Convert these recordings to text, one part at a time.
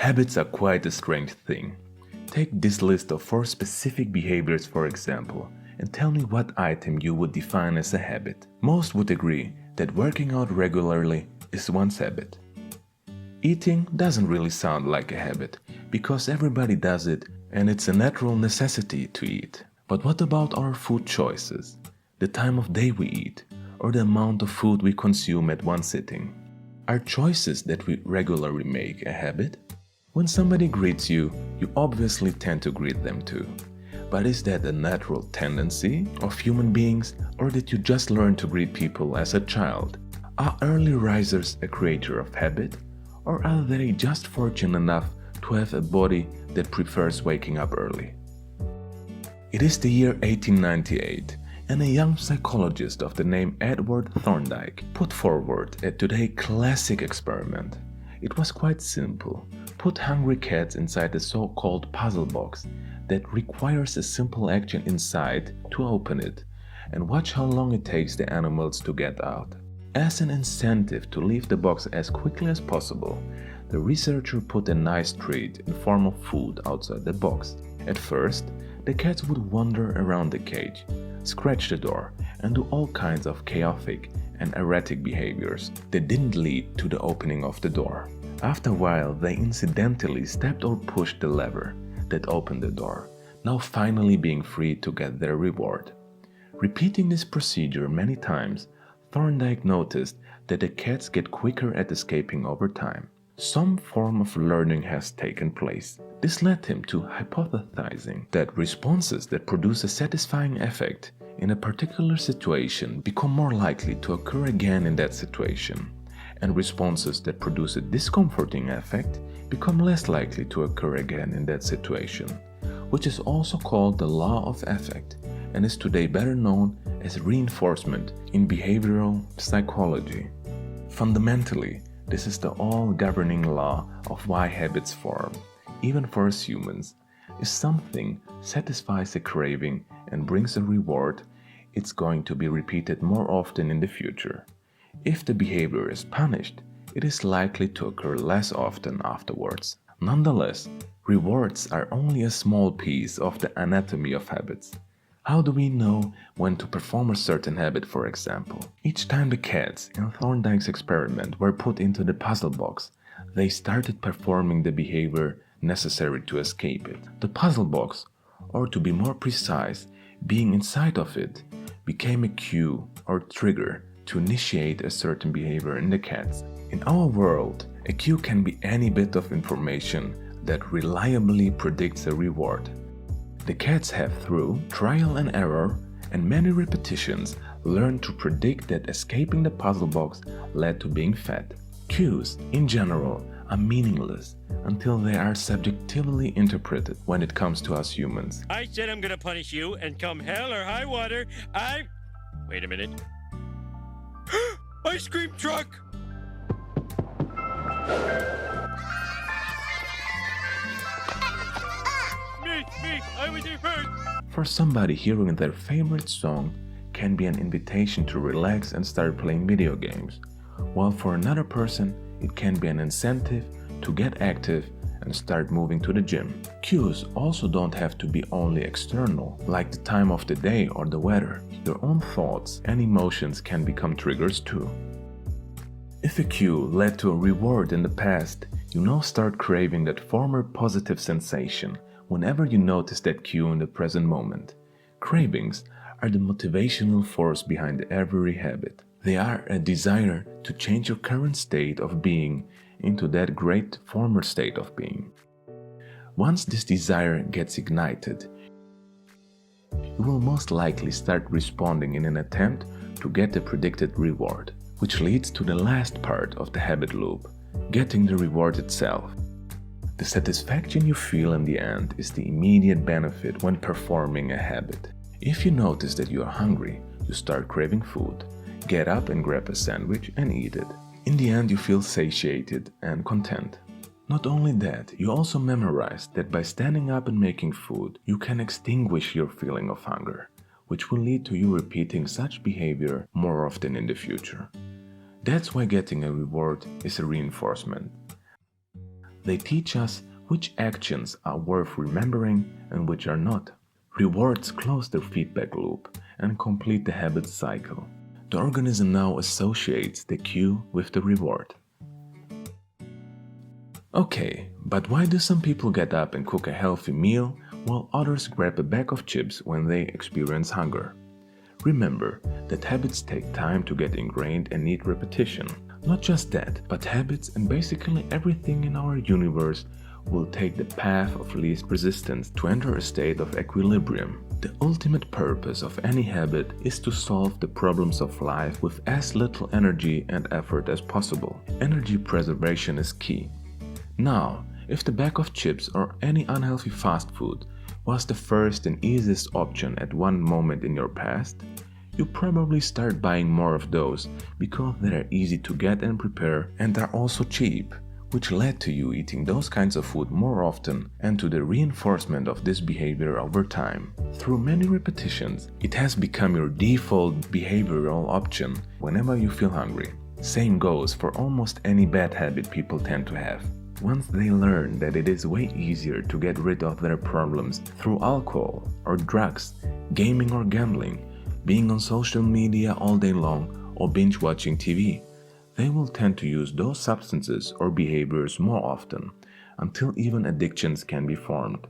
Habits are quite a strange thing. Take this list of 4 specific behaviors for example, and tell me what item you would define as a habit. Most would agree that working out regularly is one's habit. Eating doesn't really sound like a habit, because everybody does it and it's a natural necessity to eat. But what about our food choices? The time of day we eat, or the amount of food we consume at one sitting? Are choices that we regularly make a habit? When somebody greets you, you obviously tend to greet them too. But is that a natural tendency of human beings, or did you just learn to greet people as a child? Are early risers a creator of habit, or are they just fortunate enough to have a body that prefers waking up early? It is the year 1898, and a young psychologist of the name Edward Thorndike put forward a today classic experiment. It was quite simple. Put hungry cats inside a so-called puzzle box that requires a simple action inside to open it, and watch how long it takes the animals to get out. As an incentive to leave the box as quickly as possible, the researcher put a nice treat in form of food outside the box. At first, the cats would wander around the cage, scratch the door, and do all kinds of chaotic and erratic behaviors that didn't lead to the opening of the door. After a while, they incidentally stepped or pushed the lever that opened the door, now finally being free to get their reward. Repeating this procedure many times, Thorndike noticed that the cats get quicker at escaping over time. Some form of learning has taken place. This led him to hypothesizing that responses that produce a satisfying effect in a particular situation become more likely to occur again in that situation, and responses that produce a discomforting effect become less likely to occur again in that situation, which is also called the law of affect and is today better known as reinforcement in behavioral psychology. Fundamentally, this is the all-governing law of why habits form, even for us humans. If something satisfies a craving and brings a reward, it's going to be repeated more often in the future. If the behavior is punished, it is likely to occur less often afterwards. Nonetheless, rewards are only a small piece of the anatomy of habits. How do we know when to perform a certain habit, for example? Each time the cats in Thorndike's experiment were put into the puzzle box, they started performing the behavior necessary to escape it. The puzzle box, or to be more precise, being inside of it, became a cue or trigger to initiate a certain behavior in the cats. In our world, a cue can be any bit of information that reliably predicts a reward. The cats have, through trial and error and many repetitions, learned to predict that escaping the puzzle box led to being fed. Cues, in general, are meaningless until they are subjectively interpreted when it comes to us humans. I said I'm gonna punish you, and come hell or high water, Wait a minute. Ice cream truck! Me, I was hurt! For somebody, hearing their favorite song can be an invitation to relax and start playing video games, while for another person, it can be an incentive to get active and start moving to the gym. Cues also don't have to be only external, like the time of the day or the weather. Your own thoughts and emotions can become triggers too. If a cue led to a reward in the past, you now start craving that former positive sensation whenever you notice that cue in the present moment. Cravings are the motivational force behind every habit. They are a desire to change your current state of being into that great former state of being. Once this desire gets ignited, you will most likely start responding in an attempt to get the predicted reward, which leads to the last part of the habit loop, getting the reward itself. The satisfaction you feel in the end is the immediate benefit when performing a habit. If you notice that you are hungry, you start craving food. Get up and grab a sandwich and eat it. In the end, you feel satiated and content. Not only that, you also memorize that by standing up and making food, you can extinguish your feeling of hunger, which will lead to you repeating such behavior more often in the future. That's why getting a reward is a reinforcement. They teach us which actions are worth remembering and which are not. Rewards close the feedback loop and complete the habit cycle. The organism now associates the cue with the reward. Okay, but why do some people get up and cook a healthy meal while others grab a bag of chips when they experience hunger? Remember that habits take time to get ingrained and need repetition. Not just that, but habits and basically everything in our universe will take the path of least resistance to enter a state of equilibrium. The ultimate purpose of any habit is to solve the problems of life with as little energy and effort as possible. Energy preservation is key. Now, if the bag of chips or any unhealthy fast food was the first and easiest option at one moment in your past, you probably start buying more of those because they are easy to get and prepare and are also cheap, which led to you eating those kinds of food more often and to the reinforcement of this behavior over time. Through many repetitions, it has become your default behavioral option whenever you feel hungry. Same goes for almost any bad habit people tend to have. Once they learn that it is way easier to get rid of their problems through alcohol or drugs, gaming or gambling, being on social media all day long, or binge watching TV, they will tend to use those substances or behaviors more often, until even addictions can be formed.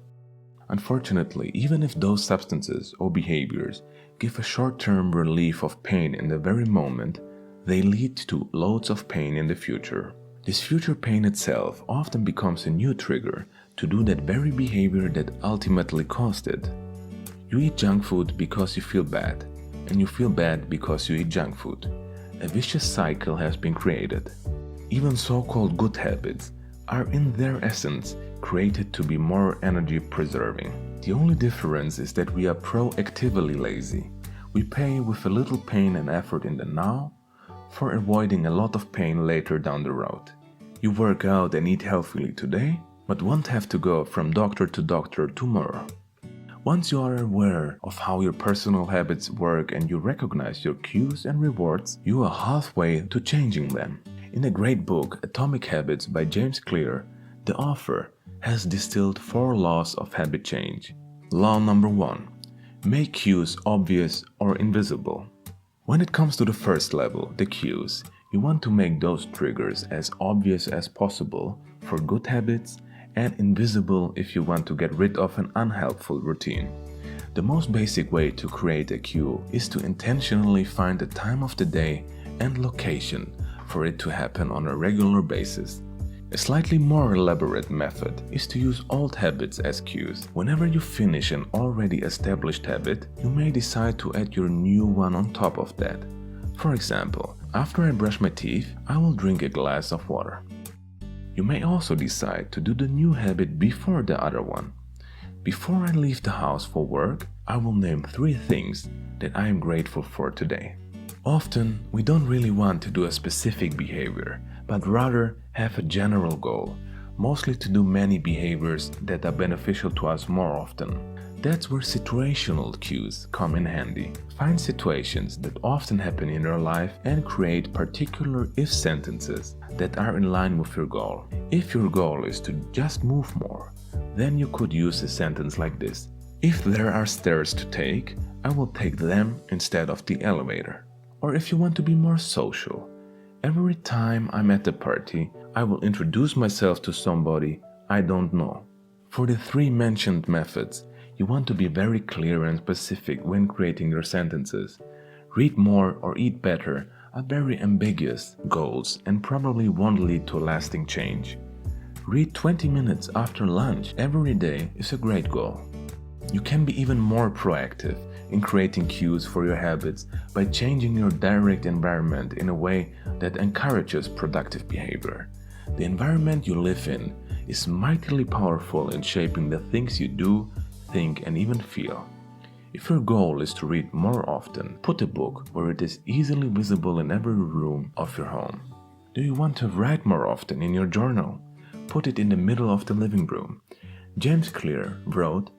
Unfortunately, even if those substances or behaviors give a short-term relief of pain in the very moment, they lead to loads of pain in the future. This future pain itself often becomes a new trigger to do that very behavior that ultimately caused it. You eat junk food because you feel bad, and you feel bad because you eat junk food. A vicious cycle has been created. Even so-called good habits are in their essence created to be more energy preserving. The only difference is that we are proactively lazy. We pay with a little pain and effort in the now for avoiding a lot of pain later down the road. You work out and eat healthily today, but won't have to go from doctor to doctor tomorrow. Once you are aware of how your personal habits work and you recognize your cues and rewards, you are halfway to changing them. In the great book Atomic Habits by James Clear, the author has distilled 4 laws of habit change. Law number 1. Make cues obvious or invisible. When it comes to the first level, the cues, you want to make those triggers as obvious as possible for good habits and invisible if you want to get rid of an unhelpful routine. The most basic way to create a cue is to intentionally find the time of the day and location for it to happen on a regular basis. A slightly more elaborate method is to use old habits as cues. Whenever you finish an already established habit, you may decide to add your new one on top of that. For example, after I brush my teeth, I will drink a glass of water. You may also decide to do the new habit before the other one. Before I leave the house for work, I will name 3 things that I am grateful for today. Often, we don't really want to do a specific behavior, but rather have a general goal, mostly to do many behaviors that are beneficial to us more often. That's where situational cues come in handy. Find situations that often happen in your life and create particular if sentences that are in line with your goal. If your goal is to just move more, then you could use a sentence like this. If there are stairs to take, I will take them instead of the elevator. Or if you want to be more social, every time I'm at a party, I will introduce myself to somebody I don't know. For the 3 mentioned methods, you want to be very clear and specific when creating your sentences. Read more or eat better are very ambiguous goals and probably won't lead to lasting change. Read 20 minutes after lunch every day is a great goal. You can be even more proactive in creating cues for your habits by changing your direct environment in a way that encourages productive behavior. The environment you live in is mightily powerful in shaping the things you do, think, and even feel. If your goal is to read more often, put a book where it is easily visible in every room of your home. Do you want to write more often in your journal? Put it in the middle of the living room. James Clear wrote,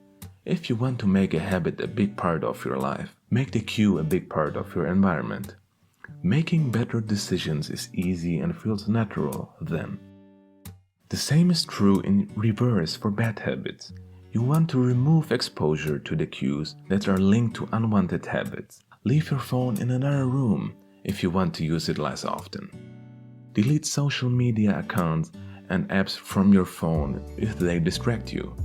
"If you want to make a habit a big part of your life, make the cue a big part of your environment." Making better decisions is easy and feels natural then. The same is true in reverse for bad habits. You want to remove exposure to the cues that are linked to unwanted habits. Leave your phone in another room if you want to use it less often. Delete social media accounts and apps from your phone if they distract you.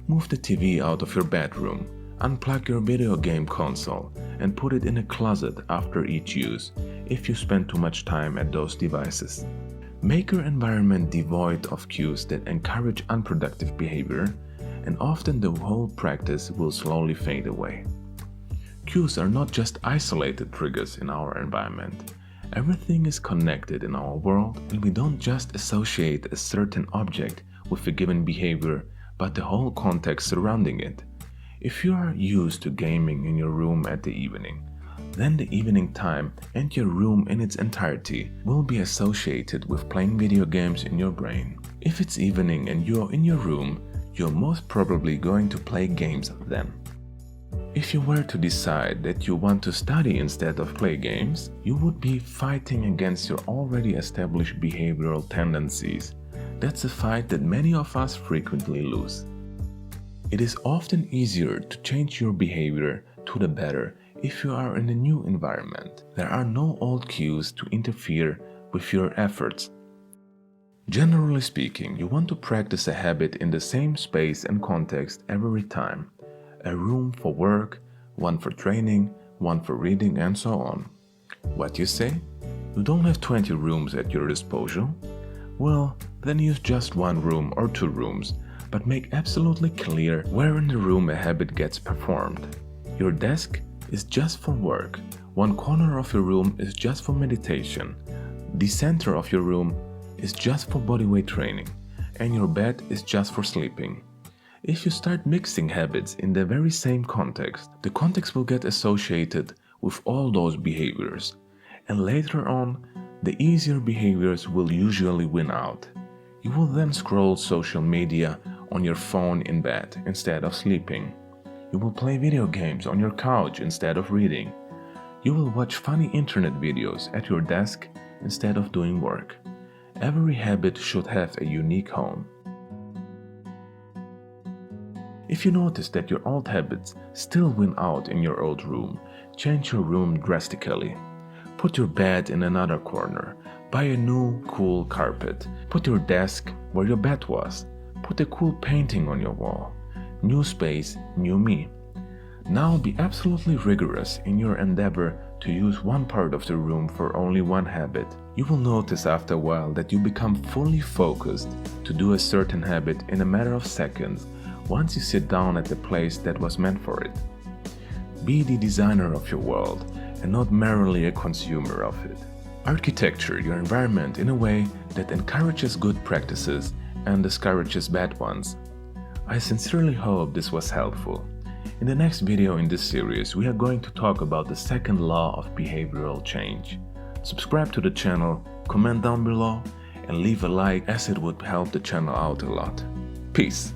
Move the TV out of your bedroom. Unplug your video game console and put it in a closet after each use if you spend too much time at those devices. Make your environment devoid of cues that encourage unproductive behavior, and often the whole practice will slowly fade away. Cues are not just isolated triggers in our environment. Everything is connected in our world, and we don't just associate a certain object with a given behavior, but the whole context surrounding it. If you are used to gaming in your room at the evening, then the evening time and your room in its entirety will be associated with playing video games in your brain. If it's evening and you're in your room, you're most probably going to play games then. If you were to decide that you want to study instead of play games, you would be fighting against your already established behavioral tendencies. That's a fight that many of us frequently lose. It is often easier to change your behavior to the better if you are in a new environment. There are no old cues to interfere with your efforts. Generally speaking, you want to practice a habit in the same space and context every time. A room for work, one for training, one for reading, and so on. What you say? You don't have 20 rooms at your disposal? Well, then use just one room or 2 rooms, but make absolutely clear where in the room a habit gets performed. Your desk is just for work, one corner of your room is just for meditation, the center of your room is just for bodyweight training, and your bed is just for sleeping. If you start mixing habits in the very same context, the context will get associated with all those behaviors, and later on, the easier behaviors will usually win out. You will then scroll social media on your phone in bed instead of sleeping. You will play video games on your couch instead of reading. You will watch funny internet videos at your desk instead of doing work. Every habit should have a unique home. If you notice that your old habits still win out in your old room, change your room drastically. Put your bed in another corner. Buy a new, cool carpet. Put your desk where your bed was. Put a cool painting on your wall. New space, new me. Now be absolutely rigorous in your endeavor to use one part of the room for only one habit. You will notice after a while that you become fully focused to do a certain habit in a matter of seconds once you sit down at the place that was meant for it. Be the designer of your world and not merely a consumer of it. Architecture your environment in a way that encourages good practices and discourages bad ones. I sincerely hope this was helpful. In the next video in this series, we are going to talk about the second law of behavioral change. Subscribe to the channel, comment down below, and leave a like as it would help the channel out a lot. Peace!